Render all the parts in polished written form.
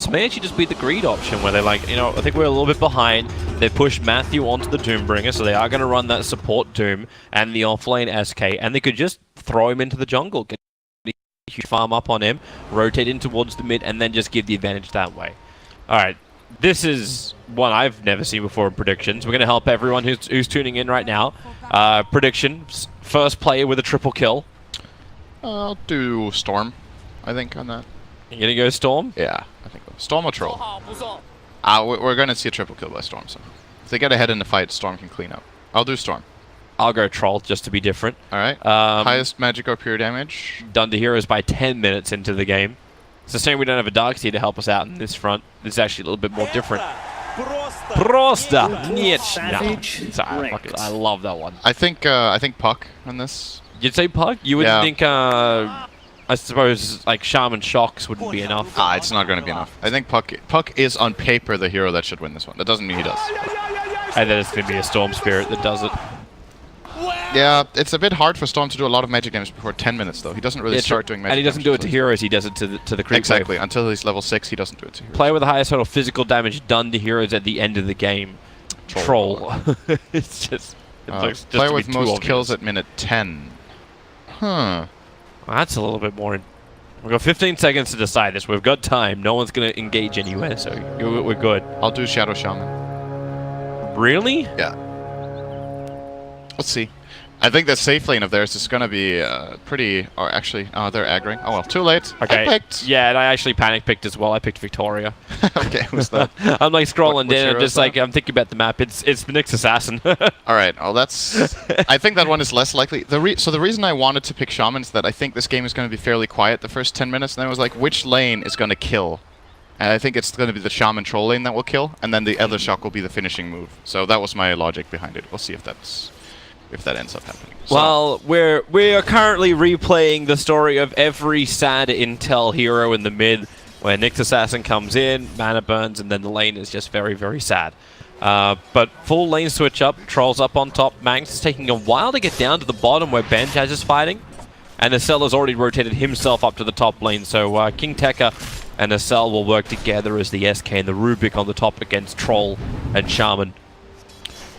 this may actually just be the greed option where they're like, you know, I think we're a little bit behind. They pushed Matthew onto the Doombringer, so they are going to run that support Doom and the offlane SK, and they could just throw him into the jungle, get a huge farm up on him, rotate in towards the mid, and then just give the advantage that way. Alright, this is one I've never seen before in predictions. We're going to help everyone who's tuning in right now. Predictions, first player with a triple kill. I'll do Storm, I think, on that. You gonna go Storm? Yeah, I think so. Storm or Troll. We're gonna see a triple kill by Storm, so if they get ahead in the fight, Storm can clean up. I'll do Storm. I'll go Troll, just to be different. Alright. Highest magic or pure damage? Done to heroes by 10 minutes into the game. It's a shame we don't have a Darkseer to help us out in this front. This is actually a little bit more different. Prosta! Sorry, I love that one. I think Puck on this. You'd say Puck? You wouldn't think, I suppose, like, Shaman Shocks wouldn't be enough. It's not going to be enough. I think Puck is, on paper, the hero that should win this one. That doesn't mean he does. And then it's going to be a Storm Spirit that does it. Yeah, it's a bit hard for Storm to do a lot of magic damage before 10 minutes, though. He doesn't really start doing magic damage. And he doesn't do it to heroes, he does it to the creep Exactly. wave. Until he's level 6, he doesn't do it to heroes. Player with the highest total physical damage done to heroes at the end of the game. Troll. It's just... It looks just player to be with too most obvious. kills at minute 10. Huh. Well, that's a little bit more... We've got 15 seconds to decide this. We've got time. No one's going to engage anywhere, so we're good. I'll do Shadow Shaman. Really? Yeah. Let's see. I think that safe lane of theirs is going to be pretty... Or actually, they're aggroing. Oh well, too late. Okay. I picked. Yeah, and I actually panic picked as well. I picked Victoria. Okay, who's that? I'm like scrolling Which down and hero just is like, that? I'm thinking about the map. It's the Nyx Assassin. Alright, well that's... I think that one is less likely. So the reason I wanted to pick Shaman is that I think this game is going to be fairly quiet the first 10 minutes, and I was like, which lane is going to kill? And I think it's going to be the Shaman Troll lane that will kill, and then the other shock will be the finishing move. So that was my logic behind it. We'll see if that ends up happening. So, well, we are currently replaying the story of every sad intel hero in the mid, where Nyx Assassin comes in, mana burns, and then the lane is just very, very sad. But full lane switch up, Trolls up on top. Magnus is taking a while to get down to the bottom where Benjaz is fighting, and Acel has already rotated himself up to the top lane, so King Tekka and Acel will work together as the SK and the Rubik on the top against Troll and Shaman.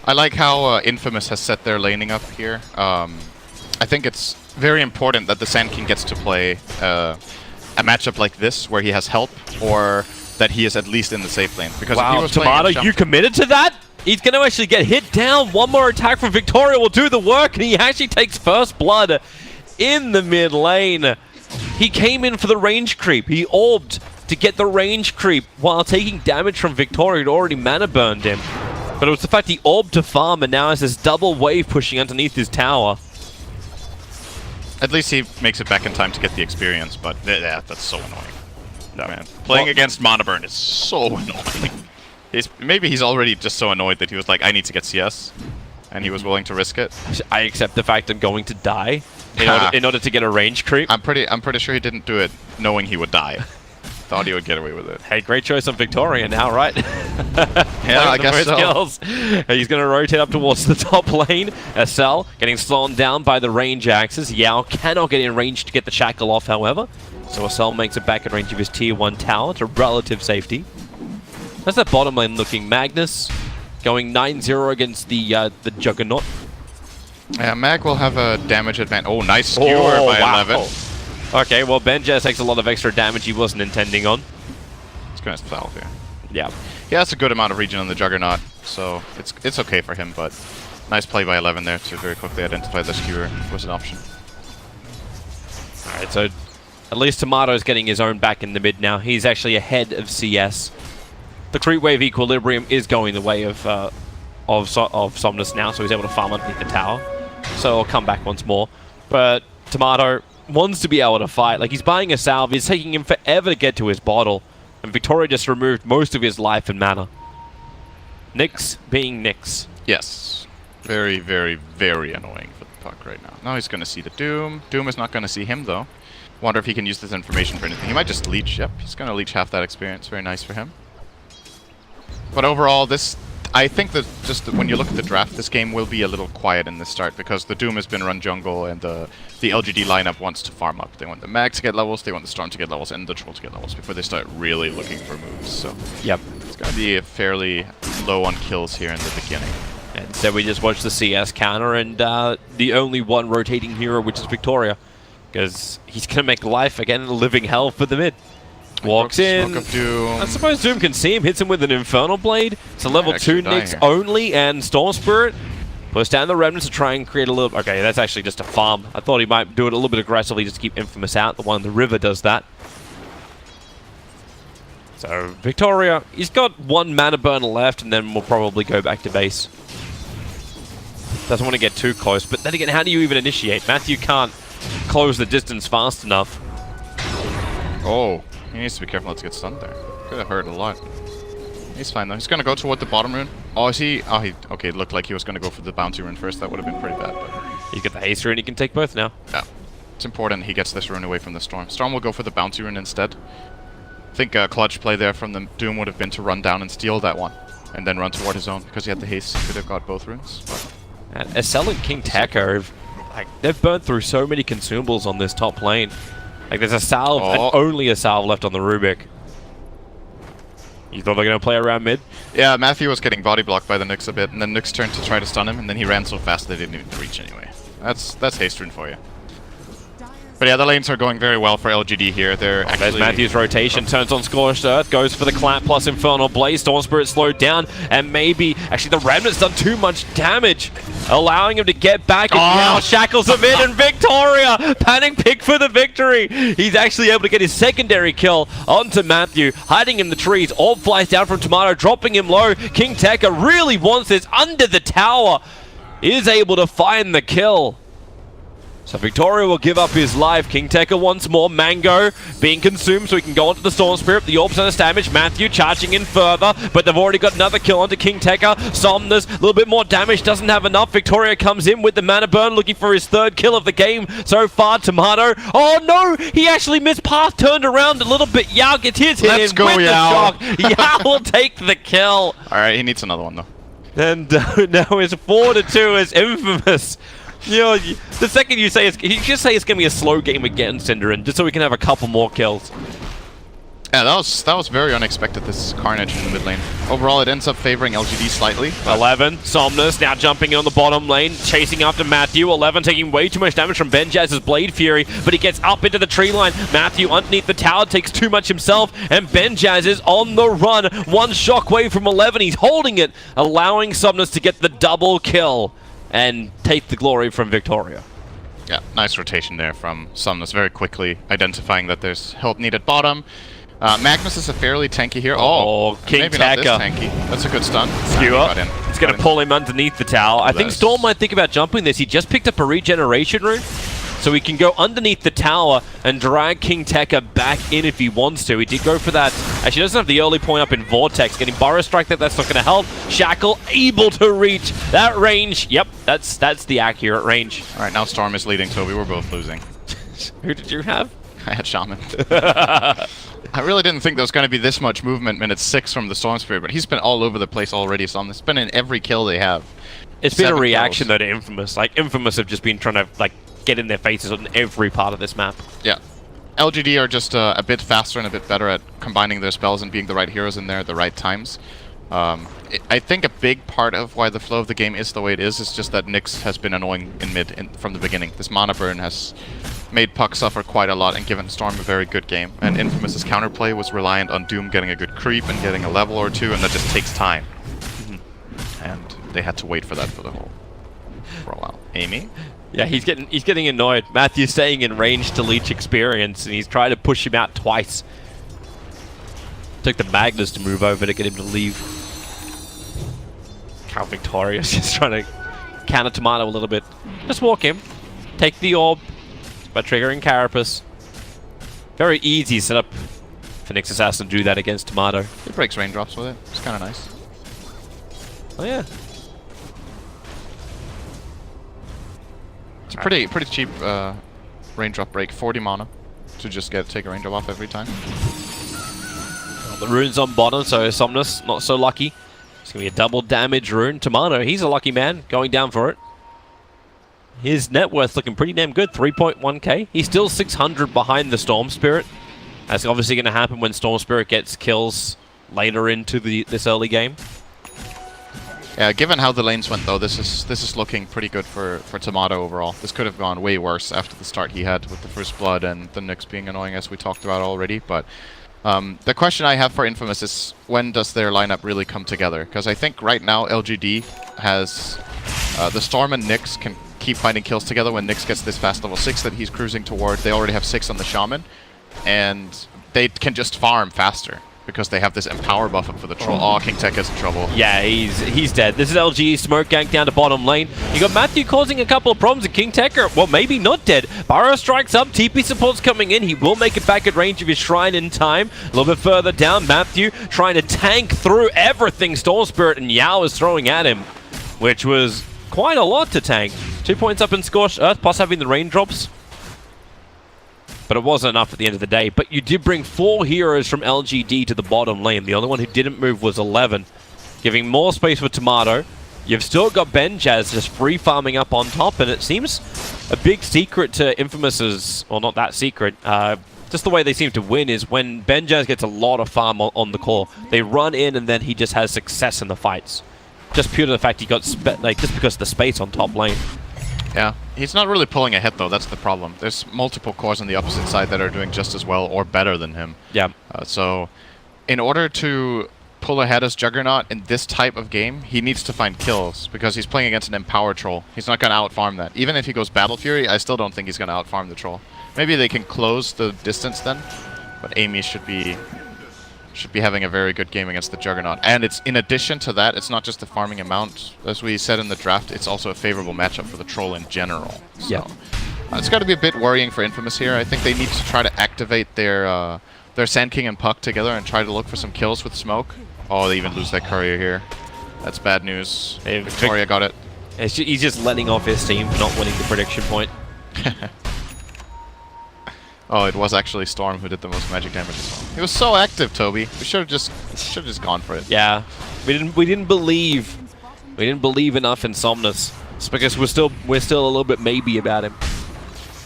I like how Infamous has set their laning up here. I think it's very important that the Sand King gets to play a matchup like this, where he has help, or that he is at least in the safe lane. Because if he was Tomato, you committed to that? He's going to actually get hit down. One more attack from Victoria will do the work, and he actually takes first blood in the mid lane. He came in for the range creep. He orbed to get the range creep while taking damage from Victoria. It already mana burned him. But it was the fact he orbed to farm and now has this double wave pushing underneath his tower. At least he makes it back in time to get the experience, but yeah, that's so annoying. No, man. Playing against mana burn is so annoying. Maybe he's already just so annoyed that he was like, I need to get CS, and he was willing to risk it. I accept the fact I'm going to die in order to get a range creep. I'm pretty sure he didn't do it knowing he would die. Thought he would get away with it. Hey, great choice on Victoria now, right? Yeah, I guess so. Kills. He's going to rotate up towards the top lane. Acel getting slowed down by the range axes. Yao cannot get in range to get the shackle off, however. So Acel makes it back in range of his tier 1 tower to relative safety. That's that bottom lane looking. Magnus going 9-0 against the Juggernaut. Yeah, Mag will have a damage advantage. Oh, nice skewer by 11. Okay, well, Benjaz takes a lot of extra damage he wasn't intending on. He's going to foul here. Yeah. He has a good amount of regen on the Juggernaut, so it's okay for him, but nice play by 11 there to very quickly identify the skewer was an option. Alright, so at least Tomato's getting his own back in the mid now. He's actually ahead of CS. The creep wave equilibrium is going the way of Somnus now, so he's able to farm underneath the tower. So he'll come back once more. But Tomato wants to be able to fight. Like, he's buying a salve. It's taking him forever to get to his bottle. And Victoria just removed most of his life and mana. Nyx being Nyx. Yes. Very, very, very annoying for the Puck right now. Now he's going to see the Doom. Doom is not going to see him, though. Wonder if he can use this information for anything. He might just leech. Yep, he's going to leech half that experience. Very nice for him. But overall, this... I think that when you look at the draft, this game will be a little quiet in the start because the Doom has been run jungle and the LGD lineup wants to farm up. They want the Mag to get levels, they want the Storm to get levels, and the Troll to get levels before they start really looking for moves. So yep, it's going to be fairly low on kills here in the beginning. And so we just watched the CS counter and the only one rotating hero, which is Victoria, because he's going to make life again a living hell for the mid. Walks in. Smoke of Doom. I suppose Doom can see him, hits him with an Infernal Blade. It's a level 2 Nyx here. only, and Storm Spirit puts down the Remnants to try and create a little... Okay, that's actually just a farm. I thought he might do it a little bit aggressively just to keep Infamous out. The one in the river does that. So, Victoria, he's got one mana burn left, and then we'll probably go back to base. Doesn't want to get too close, but then again, how do you even initiate? Matthew can't close the distance fast enough. Oh. He needs to be careful not to get stunned there. Could have hurt a lot. He's fine though. He's gonna go toward the bottom rune. Oh, is he? Oh, okay, it looked like he was gonna go for the bounty rune first. That would have been pretty bad. But He's got the haste rune, he can take both now. yeah. It's important he gets this rune away from the Storm. Storm will go for the bounty rune instead. I think a clutch play there from the Doom would have been to run down and steal that one. And then run toward his own because he had the haste. He could have got both runes. But And SL and King Tekka, they've burnt through so many consumables on this top lane. Like, there's a salve, and only a salve left on the Rubik. You thought they were going to play around mid? yeah, Matthew was getting body blocked by the Nyx a bit, and then Nyx turned to try to stun him, and then he ran so fast they didn't even reach anyway. That's haste rune for you. But yeah, the lanes are going very well for LGD here. They're actually... There's Matthew's rotation, turns on Scorched Earth, goes for the clap plus Infernal Blaze. Storm Spirit slowed down, and maybe... Actually, the Remnant's done too much damage, allowing him to get back, and now shackles him in, and Victoria! Panic pick for the victory! He's actually able to get his secondary kill onto Matthew, hiding in the trees. Orb flies down from Tomato, dropping him low. King Tekka really wants this under the tower. Is able to find the kill. So Victoria will give up his life. King Tekka once more. Mango being consumed so he can go onto the Storm Spirit. The Orb's under damage. Matthew charging in further, but they've already got another kill onto King Tekka. Somnus, a little bit more damage, doesn't have enough. Victoria comes in with the mana burn, looking for his third kill of the game so far. Tomato. Oh no! He actually missed path, turned around a little bit. Yao gets his hit Let's in go, with Yao. the shock. Yao will take the kill. Alright, he needs another one though. And now it's 4-2 as Infamous. You know, the second you say you just say it's going to be a slow game again, Cinderin, just so we can have a couple more kills. Yeah, that was very unexpected, this Carnage in the mid lane. Overall, it ends up favoring LGD slightly. 11, Somnus now jumping in on the bottom lane, chasing after Matthew. 11 taking way too much damage from Benjaz's Blade Fury, but he gets up into the tree line. Matthew underneath the tower takes too much himself, and Benjaz is on the run. One shockwave from 11, he's holding it, allowing Somnus to get the double kill and take the glory from Victoria. Yeah, nice rotation there from Somnus, very quickly identifying that there's help needed bottom. Magnus is a fairly tanky here. Oh, King maybe not this Tekka. tanky. That's a good stun. Skewer. It's going to pull him underneath the tower. I think Storm might think about jumping this. He just picked up a regeneration rune, so he can go underneath the tower and drag King Tekka back in if he wants to. He did go for that. Actually, he doesn't have the early point up in Vortex. Getting Burrow Strike that's not going to help. Shackle able to reach that range. Yep, that's the accurate range. All right, now Storm is leading, so we were both losing. Who did you have? I had Shaman. I really didn't think there was going to be this much movement minute 6 from the Storm Spirit, but he's been all over the place already, so it's been in every kill they have. It's been a reaction, though, to Infamous. Like, Infamous have just been trying to, like, get in their faces on every part of this map. Yeah. LGD are just a bit faster and a bit better at combining their spells and being the right heroes in there at the right times. I think a big part of why the flow of the game is the way it is just that Nyx has been annoying in mid from the beginning. This mana burn has made Puck suffer quite a lot and given Storm a very good game. And Infamous's counterplay was reliant on Doom getting a good creep and getting a level or two, and that just takes time. And they had to wait for that for a while. Amy? Yeah, he's getting annoyed. Matthew's staying in range to leech experience, and he's trying to push him out twice. Took the Magnus to move over to get him to leave. Cal Victoria's just trying to counter Tomato a little bit. Just walk him. Take the orb by triggering Carapace. Very easy setup for Nyx Assassin to do that against Tomato. It breaks raindrops with it. It's kind of nice. Oh yeah. It's a pretty cheap raindrop break. 40 mana to just take a raindrop off every time. The rune's on bottom, so Somnus not so lucky. It's going to be a double damage rune. Tomato, he's a lucky man, going down for it. His net worth's looking pretty damn good, 3.1k. He's still 600 behind the Storm Spirit. That's obviously going to happen when Storm Spirit gets kills later into this early game. Yeah, given how the lanes went though, this is looking pretty good for Tomato overall. This could have gone way worse after the start he had with the first blood and the Nyx being annoying, as we talked about already. But the question I have for Infamous is, when does their lineup really come together? Because I think right now LGD has the Storm and Nyx can keep finding kills together when Nyx gets this fast level 6 that he's cruising toward. They already have 6 on the Shaman, and they can just farm faster because they have this empower buff up for the troll. Oh, King Tech is in trouble. Yeah, he's dead. This is LG smoke gank down to bottom lane. You got Matthew causing a couple of problems, and King Tekker, well, maybe not dead. Burrow strikes up, TP support's coming in. He will make it back at range of his shrine in time. A little bit further down, Matthew trying to tank through everything Storm Spirit and Yao is throwing at him, which was quite a lot to tank. 2 points up in Scorched Earth, plus having the raindrops. But it wasn't enough at the end of the day. But you did bring 4 heroes from LGD to the bottom lane. The only one who didn't move was 11, giving more space for Tomato. You've still got Benjaz just free farming up on top, and it seems a big secret to Infamous's, well, not that secret, just the way they seem to win is when Benjaz gets a lot of farm on the core, they run in and then he just has success in the fights. Just pure to the fact he got, just because of the space on top lane. Yeah, he's not really pulling ahead though, that's the problem. There's multiple cores on the opposite side that are doing just as well or better than him. Yeah. So, in order to pull ahead as Juggernaut in this type of game, he needs to find kills, because he's playing against an Empower Troll. He's not going to outfarm that. Even if he goes Battle Fury, I still don't think he's going to outfarm the Troll. Maybe they can close the distance then, but Amy should be having a very good game against the Juggernaut. And it's in addition to that, it's not just the farming amount. As we said in the draft, it's also a favorable matchup for the Troll in general. So, yeah. It's got to be a bit worrying for Infamous here. I think they need to try to activate their Sand King and Puck together and try to look for some kills with smoke. Oh, they even lose that courier here. That's bad news. Hey, Victoria got it. He's just letting off his team for not winning the prediction point. Oh, it was actually Storm who did the most magic damage as well. He was so active, Toby. We should have just gone for it. Yeah, we didn't believe enough in Somnus. It's because we're still a little bit maybe about him.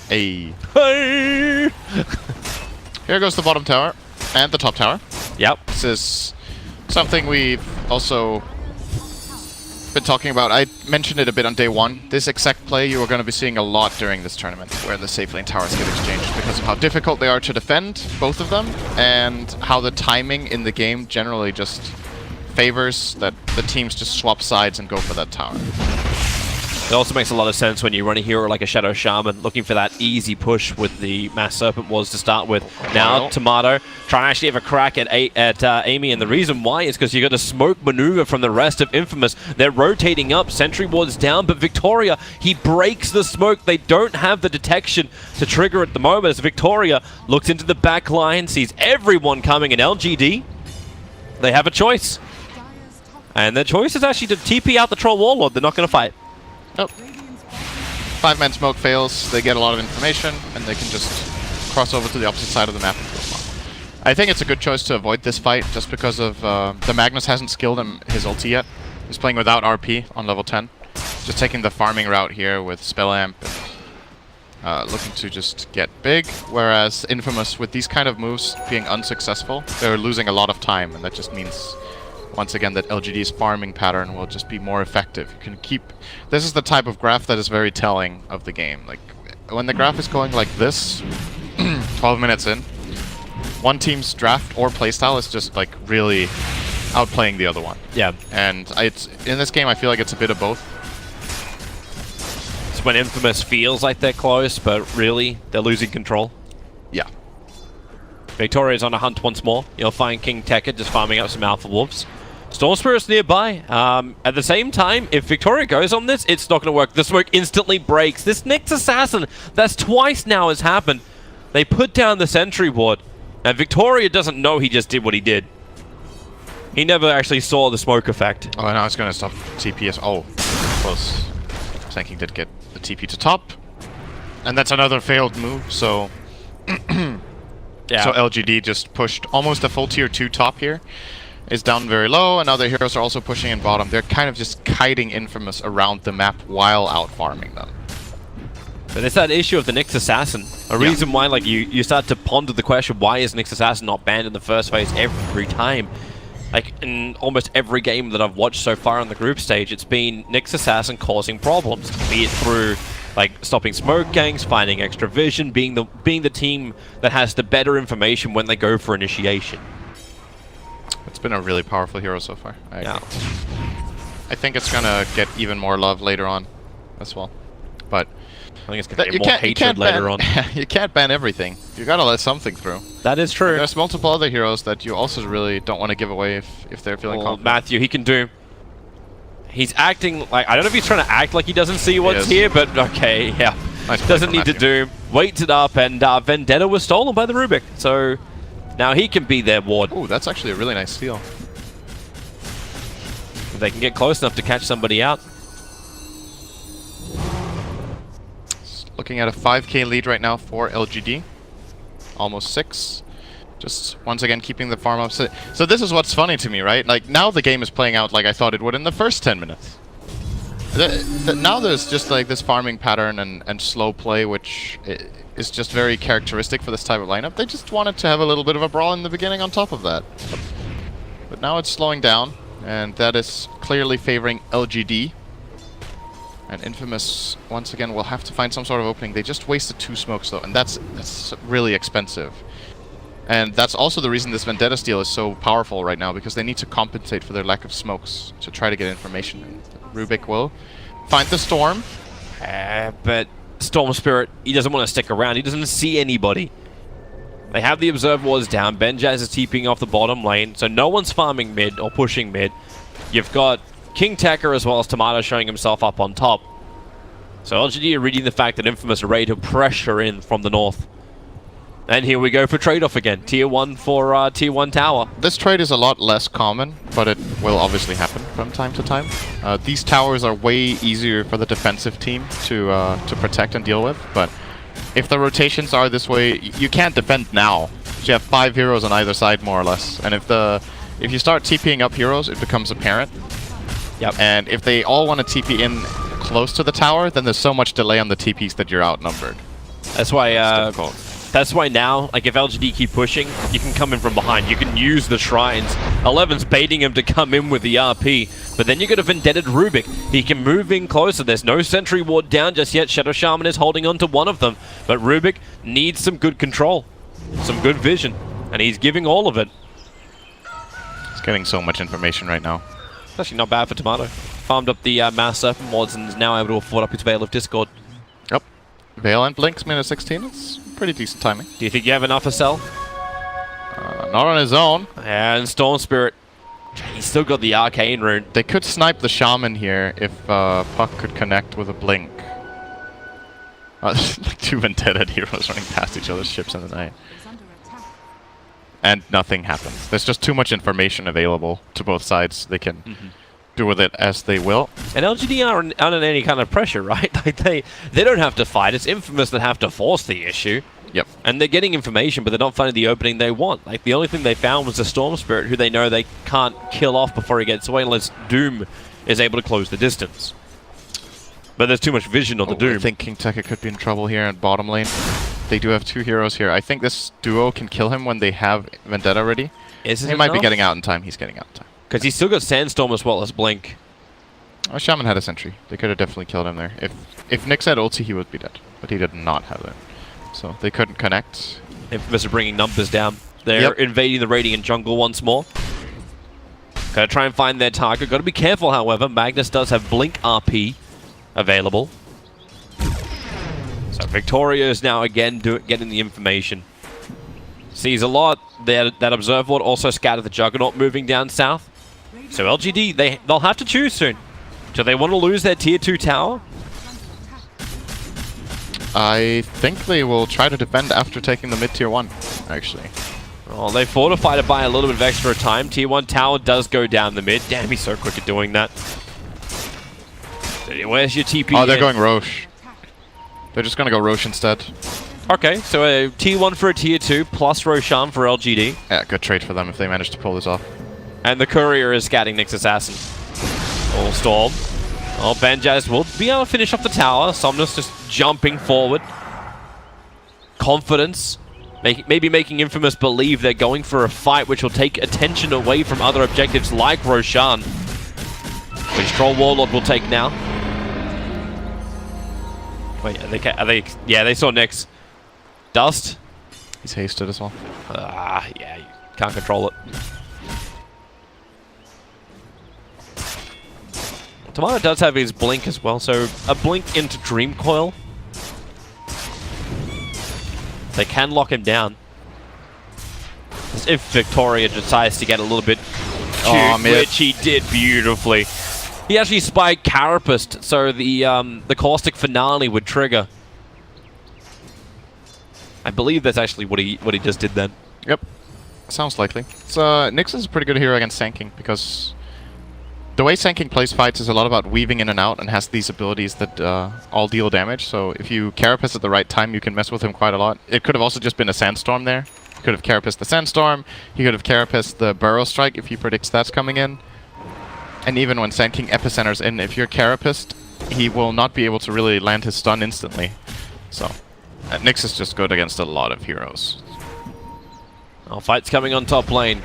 Hey. Hey. Here goes the bottom tower and the top tower. Yep. This is something we've also been talking about. I mentioned it a bit on day one. This exact play you are going to be seeing a lot during this tournament, where the safe lane towers get exchanged because of how difficult they are to defend, both of them, and how the timing in the game generally just favors that the teams just swap sides and go for that tower. It also makes a lot of sense when you run a hero like a Shadow Shaman, looking for that easy push with the Mass Serpent Wards to start with. Now, Tomato trying to actually have a crack at Amy, and the reason why is because you got a smoke maneuver from the rest of Infamous. They're rotating up, Sentry Ward's down, but Victoria, he breaks the smoke. They don't have the detection to trigger at the moment as Victoria looks into the back line, sees everyone coming, and LGD, they have a choice. And their choice is actually to TP out the Troll Warlord. They're not going to fight. Nope. 5-man smoke fails, they get a lot of information, and they can just cross over to the opposite side of the map and kill them. I think it's a good choice to avoid this fight, just because of the Magnus hasn't skilled him his ulti yet. He's playing without RP on level 10. Just taking the farming route here with Spell Amp, and looking to just get big, whereas Infamous, with these kind of moves being unsuccessful, they're losing a lot of time, and that just means, once again, that LGD's farming pattern will just be more effective. You can keep... This is the type of graph that is very telling of the game. Like, when the graph is going like this, 12 minutes in, one team's draft or playstyle is just, like, really outplaying the other one. Yeah. And in this game, I feel like it's a bit of both. It's when Infamous feels like they're close, but really, they're losing control. Yeah. Victoria's on a hunt once more. You'll find King Tekker just farming up some Alpha Wolves. Storm Spirit's nearby. At the same time, if Victoria goes on this, it's not going to work. The smoke instantly breaks. This Nyx Assassin, that's twice now has happened. They put down the Sentry Ward, and Victoria doesn't know he just did what he did. He never actually saw the smoke effect. Oh, now it's going to stop TPS. Oh, close. Thinking did get the TP to top. And that's another failed move, so... Yeah. So LGD just pushed almost a full tier 2 top here. is down very low, and other heroes are also pushing in bottom. They're kind of just kiting Infamous around the map while out farming them. But it's that issue of the Nyx Assassin. A reason why, like, you start to ponder the question, why is Nyx Assassin not banned in the first phase every time? Like, in almost every game that I've watched so far on the group stage, it's been Nyx Assassin causing problems. Be it through, like, stopping smoke gangs, finding extra vision, being the team that has the better information when they go for initiation. It's been a really powerful hero so far. Yeah. I think it's gonna get even more love later on as well. But I think it's gonna get more hatred later on. You can't ban everything. You gotta let something through. That is true. There's multiple other heroes that you also really don't want to give away if they're feeling confident. Matthew, he can do. He's acting like, I don't know if he's trying to act like he doesn't see what's here, but okay, yeah. Nice doesn't need to do. Waits it up, and Vendetta was stolen by the Rubik. So now he can be their ward. Oh, that's actually a really nice steal. If they can get close enough to catch somebody out. Looking at a 5k lead right now for LGD. Almost 6. Just once again keeping the farm up. So this is what's funny to me, right? Like, now the game is playing out like I thought it would in the first 10 minutes. Now there's just like this farming pattern and slow play, which is just very characteristic for this type of lineup. They just wanted to have a little bit of a brawl in the beginning on top of that. But now it's slowing down, and that is clearly favoring LGD. And Infamous, once again, will have to find some sort of opening. They just wasted 2 smokes, though, and that's really expensive. And that's also the reason this Vendetta steal is so powerful right now, because they need to compensate for their lack of smokes to try to get information. And Rubik will find the Storm. But Storm Spirit, he doesn't want to stick around. He doesn't see anybody. They have the Observer Wards down. Benjaz is TPing off the bottom lane, so no one's farming mid or pushing mid. You've got King Tekka as well as Tomato showing himself up on top. So LGD are reading the fact that Infamous are ready to pressure in from the north. And here we go for trade-off again. Tier 1 for Tier 1 tower. This trade is a lot less common, but it will obviously happen from time to time. These towers are way easier for the defensive team to protect and deal with, but if the rotations are this way, you can't defend now. You have 5 heroes on either side, more or less. And if you start TPing up heroes, it becomes apparent. Yep. And if they all want to TP in close to the tower, then there's so much delay on the TPs that you're outnumbered. That's why now, like, if LGD keep pushing, you can come in from behind. You can use the shrines. 11's baiting him to come in with the RP, but then you got a Vendetta Rubik. He can move in closer. There's no sentry ward down just yet. Shadow Shaman is holding on to one of them, but Rubik needs some good control, some good vision, and he's giving all of it. He's getting so much information right now. It's actually not bad for Tomato. Farmed up the Mass Serpent mods and is now able to afford up his Veil of Discord. Yep. Veil and Blinks minus 16. It's pretty decent timing. Do you think you have enough for Cell? Not on his own. And Storm Spirit. He's still got the Arcane Rune. They could snipe the Shaman here if Puck could connect with a Blink. Like 2 Vendetta heroes running past each other's ships in the night. And nothing happens. There's just too much information available to both sides. They can do with it as they will. And LGD aren't under any kind of pressure, right? Like they don't have to fight. It's Infamous that have to force the issue. Yep. And they're getting information, but they're not finding the opening they want. Like, the only thing they found was the Storm Spirit, who they know they can't kill off before he gets away unless Doom is able to close the distance. But there's too much vision on the Doom. I think King Tekka could be in trouble here in bottom lane. They do have 2 heroes here. I think this duo can kill him when they have Vendetta ready. He might be getting out in time. He's getting out in time. Because he's still got Sandstorm as well as Blink. Oh, Shaman had a sentry. They could have definitely killed him there. If Nyx had ulti, he would be dead. But he did not have it. So they couldn't connect. Infamous are bringing numbers down. They're invading the Radiant jungle once more. Gotta try and find their target. Gotta be careful, however. Magnus does have Blink RP available. So Victoria is now again getting the information. Sees a lot. That Observer Ward also scattered the Juggernaut moving down south. So LGD, they'll have to choose soon. Do they want to lose their tier 2 tower? I think they will try to defend after taking the mid tier 1, actually. Oh, they fortified it by a little bit of extra time. Tier 1 tower does go down the mid. Damn, he's so quick at doing that. Where's your TP? Oh, they're going Roche. They're just going to go Roche instead. Okay, so a tier 1 for a tier 2 plus Roshan for LGD. Yeah, good trade for them if they manage to pull this off. And the courier is scouting Nyx Assassin. All Storm. Oh, Benjaz will be able to finish off the tower. Somnus just jumping forward. Confidence. Maybe making Infamous believe they're going for a fight which will take attention away from other objectives like Roshan. Which Troll Warlord will take now. Wait, are they? Yeah, they saw Nyx. Dust. He's hasted as well. Yeah, you can't control it. Tomato does have his blink as well, so a blink into Dream Coil. They can lock him down. If Victoria decides to get a little bit cute, which he did beautifully. He actually spiked Carapace, so the Caustic Finale would trigger. I believe that's actually what he just did then. Yep. Sounds likely. So Nyx is a pretty good hero against Sanking, because the way Sanking plays fights is a lot about weaving in and out and has these abilities that all deal damage. So if you Carapace at the right time, you can mess with him quite a lot. It could have also just been a Sandstorm there. You could have Carapaced the Sandstorm. He could have Carapaced the Burrow Strike if he predicts that's coming in. And even when Sandking Epicenter's in, if you're Carapaced, he will not be able to really land his stun instantly. So, Nyx is just good against a lot of heroes. Oh, fight's coming on top lane.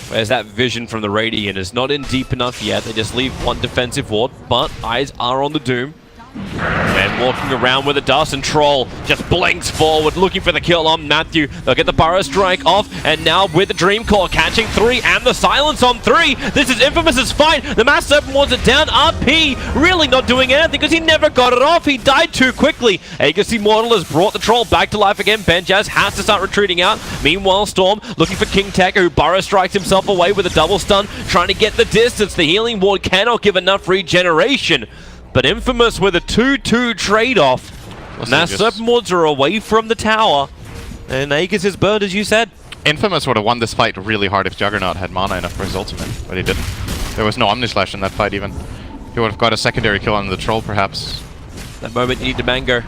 Where's that vision from the Radiant? It's not in deep enough yet. They just leave one defensive ward, but eyes are on the Doom. And walking around with a Dust, and Troll just blinks forward, looking for the kill on Matthew. They'll get the Burrow Strike off, and now with the Dream Core catching 3 and the Silence on 3. This is Infamous's fight. The Mass Serpent wants it down. RP really not doing anything because he never got it off. He died too quickly. Aegis Immortal has brought the Troll back to life again. Benjaz has to start retreating out. Meanwhile, Storm looking for King Tekka, who Burrow Strikes himself away with a double stun, trying to get the distance. The Healing Ward cannot give enough regeneration. But Infamous with a 2-2 trade-off. Mass Serpent Wards are away from the tower. And Aegis is burned, as you said. Infamous would have won this fight really hard if Juggernaut had mana enough for his ultimate, but he didn't. There was no Omnislash in that fight even. He would have got a secondary kill on the Troll, perhaps. That moment you need to Mango.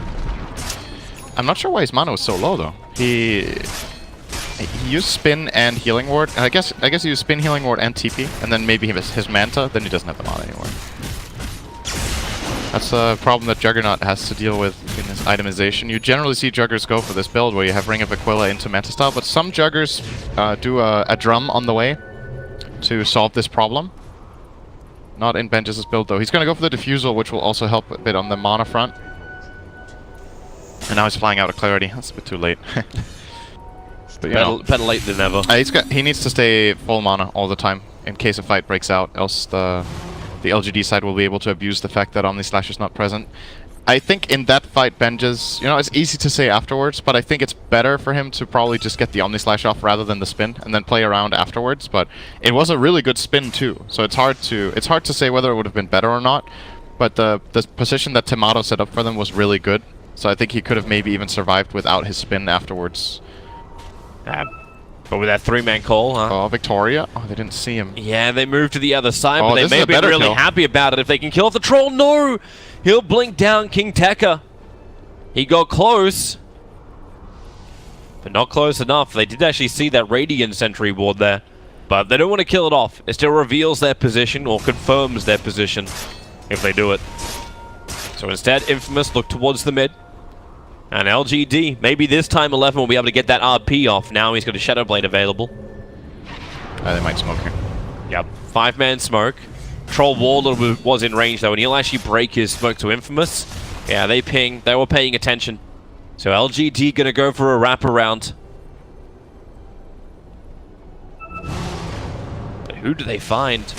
I'm not sure why his mana was so low, though. He used Spin and Healing Ward. I guess he used Spin, Healing Ward, and TP, and then maybe his Manta, then he doesn't have the mana anymore. That's a problem that Juggernaut has to deal with in his itemization. You generally see Juggers go for this build where you have Ring of Aquila into Manta style, but some Juggers do a drum on the way to solve this problem. Not in Benjaz's build, though. He's going to go for the Diffusal, which will also help a bit on the mana front. And now he's flying out of Clarity. That's a bit too late. But, better late than never. He needs to stay full mana all the time in case a fight breaks out, else the LGD side will be able to abuse the fact that Omnislash is not present. I think in that fight, Benjaz, it's easy to say afterwards, but I think it's better for him to probably just get the Omnislash off rather than the spin, and then play around afterwards. But it was a really good spin too, so it's hard to say whether it would have been better or not. But the position that Tomato set up for them was really good, so I think he could have maybe even survived without his spin afterwards. But with that 3-man call, huh? Oh, Victoria. Oh, they didn't see him. Yeah, they moved to the other side, but they may be really kill. happy about it if they can kill off the Troll. No! He'll blink down King Tekka. He got close. But not close enough. They did actually see that Radiant Sentry Ward there. But they don't want to kill it off. It still reveals their position, or confirms their position, if they do it. So instead, Infamous look towards the mid. And LGD, maybe this time 11 will be able to get that RP off. Now he's got a Shadow Blade available. They might smoke here. Yep, 5-man smoke. Troll Warlord was in range though, and he'll actually break his smoke to Infamous. Yeah, they were paying attention. So LGD gonna go for a wraparound. But who do they find?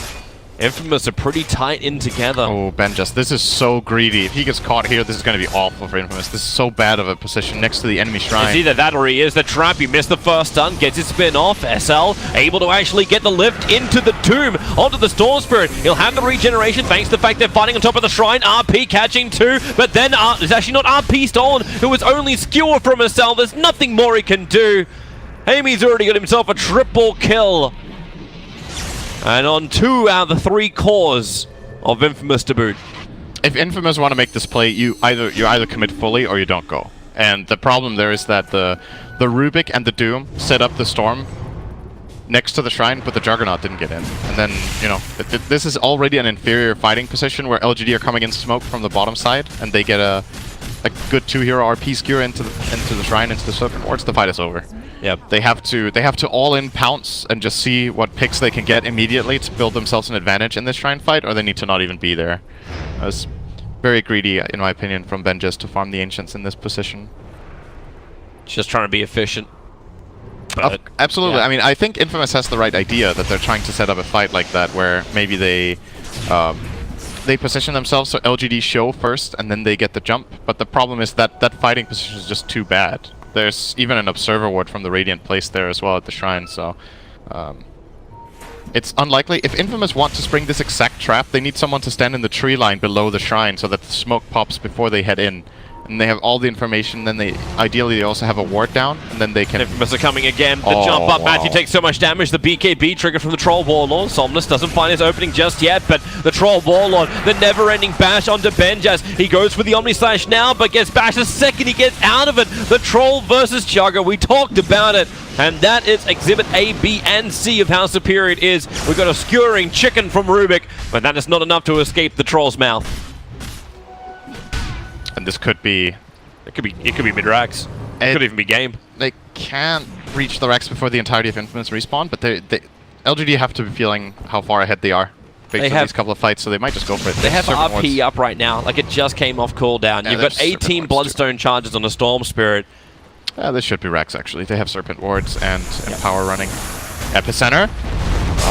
Infamous are pretty tight in together. Oh, Benjaz, this is so greedy. If he gets caught here, this is going to be awful for Infamous. This is so bad of a position next to the enemy shrine. It's either that or he is the trap. He missed the first stun, gets his spin off. SL able to actually get the lift into the tomb, onto the Storm Spirit. He'll have the regeneration thanks to the fact they're fighting on top of the shrine. RP catching 2, but then it's actually not RP stolen. It was only Skewer from SL. There's nothing more he can do. Amy's already got himself a triple kill. And on 2 out of the 3 cores of Infamous to boot. If Infamous want to make this play, you either commit fully or you don't go. And the problem there is that the Rubik and the Doom set up the Storm next to the shrine, but the Juggernaut didn't get in. And then, you know, this is already an inferior fighting position where LGD are coming in smoke from the bottom side, and they get a good 2-hero RP skewer into the shrine, into the Serpent Wards. The fight is over. Yep. They have to all in pounce and just see what picks they can get immediately to build themselves an advantage in this shrine fight, or they need to not even be there. It's very greedy, in my opinion, from Benjes to farm the Ancients in this position. Just trying to be efficient. Absolutely. Yeah. I mean, I think Infamous has the right idea that they're trying to set up a fight like that, where maybe they position themselves so LGD show first, and then they get the jump. But the problem is that that fighting position is just too bad. There's even an Observer Ward from the Radiant placed there as well at the shrine, so it's unlikely. If Infamous want to spring this exact trap, they need someone to stand in the tree line below the shrine so that the smoke pops before they head in. And they have all the information, then ideally they also have a ward down, and then they can... Infamous are coming again. The jump up, wow. Matthew takes so much damage. The BKB triggered from the Troll Warlord. Somnus doesn't find his opening just yet, but the Troll Warlord, the never-ending bash onto Benjas. He goes for the Omni Slash now, but gets bashed the second he gets out of it. The Troll versus Chugger, we talked about it, and that is Exhibit A, B, and C of how superior it is. We've got a skewering chicken from Rubik, but that is not enough to escape the Troll's mouth. And this could be... It could be mid-racks. It could even be game. They can't reach the racks before the entirety of Infamous respawn, but LGD have to be feeling how far ahead they are based on these couple of fights, so they might just go for it. They have RP up right now, like it just came off cooldown. You've got 18 Bloodstone charges on a Storm Spirit. Yeah, this should be racks, actually. They have Serpent Wards and Power running. Epicenter.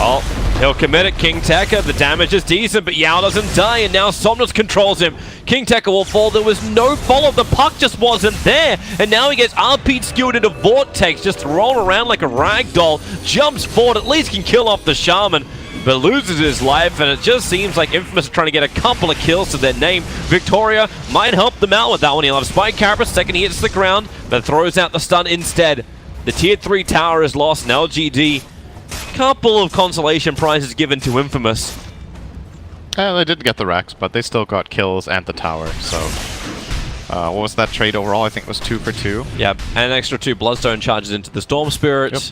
Oh, he'll commit it. King Tekka, the damage is decent, but Yao doesn't die, and now Somnus controls him. King Tekka will fall. There was no follow. The puck just wasn't there, and now he gets RP'd skewered into Vortex, just thrown around like a rag doll, jumps forward, at least can kill off the Shaman, but loses his life, and it just seems like Infamous are trying to get a couple of kills to their name. Victoria might help them out with that one. He'll have Spike Carapace, second he hits the ground, but throws out the stun instead. The Tier 3 tower is lost, and LGD... couple of consolation prizes given to Infamous. They didn't get the racks, but they still got kills and the tower, so... what was that trade overall? I think it was 2 for 2. Yep, and an extra 2 Bloodstone charges into the Storm Spirit. Yep.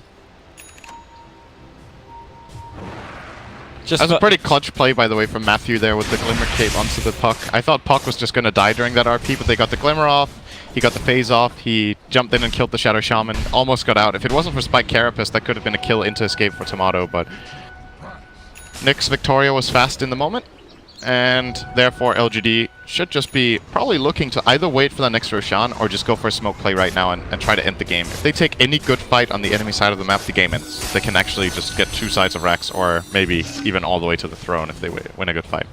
That was a pretty clutch play, by the way, from Matthew there with the Glimmer Cape onto the Puck. I thought Puck was just going to die during that RP, but they got the Glimmer off. He got the phase off, he jumped in and killed the Shadow Shaman, almost got out. If it wasn't for Spike Carapace, that could have been a kill into escape for Tomato, but Nyx Victoria was fast in the moment, and therefore LGD should just be probably looking to either wait for the next Roshan or just go for a smoke play right now and try to end the game. If they take any good fight on the enemy side of the map, the game ends. They can actually just get 2 sides of racks, or maybe even all the way to the throne if they win a good fight.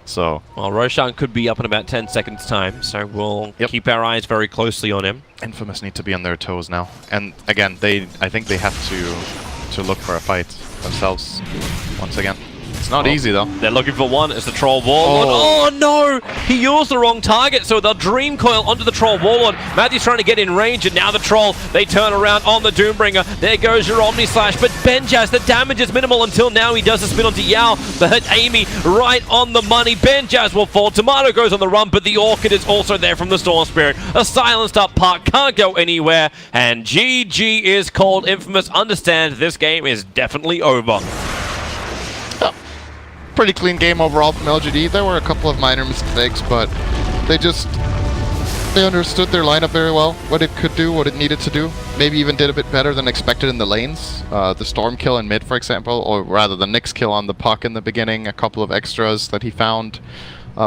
So, well, Roshan could be up in about 10 seconds time, so we'll keep our eyes very closely on him. Infamous need to be on their toes now. And again, I think they have to look for a fight themselves once again. It's not easy, though. They're looking for one. It's the Troll Warlord. Oh, no! He used the wrong target, so they'll Dream Coil onto the Troll Warlord. Matthew's trying to get in range, and now the Troll, they turn around on the Doombringer. There goes your Omni Slash, but Benjas, the damage is minimal until now. He does the spin onto Yao, but Amy right on the money. Benjas will fall. Tomato goes on the run, but the Orchid is also there from the Storm Spirit. A silenced up Puck, can't go anywhere, and GG is called. Infamous understand this game is definitely over. Pretty clean game overall from LGD. There were a couple of minor mistakes, but they understood their lineup very well, what it could do, what it needed to do. Maybe even did a bit better than expected in the lanes. The Storm kill in mid, for example, or rather the Nyx kill on the Puck in the beginning, a couple of extras that he found,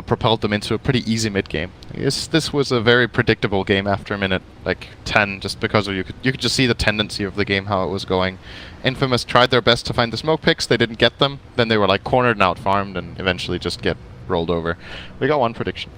propelled them into a pretty easy mid game. This was a very predictable game after minute like 10, just because you could just see the tendency of the game, how it was going. Infamous tried their best to find the smoke picks, they didn't get them, then they were like cornered and out farmed and eventually just get rolled over. We got one prediction.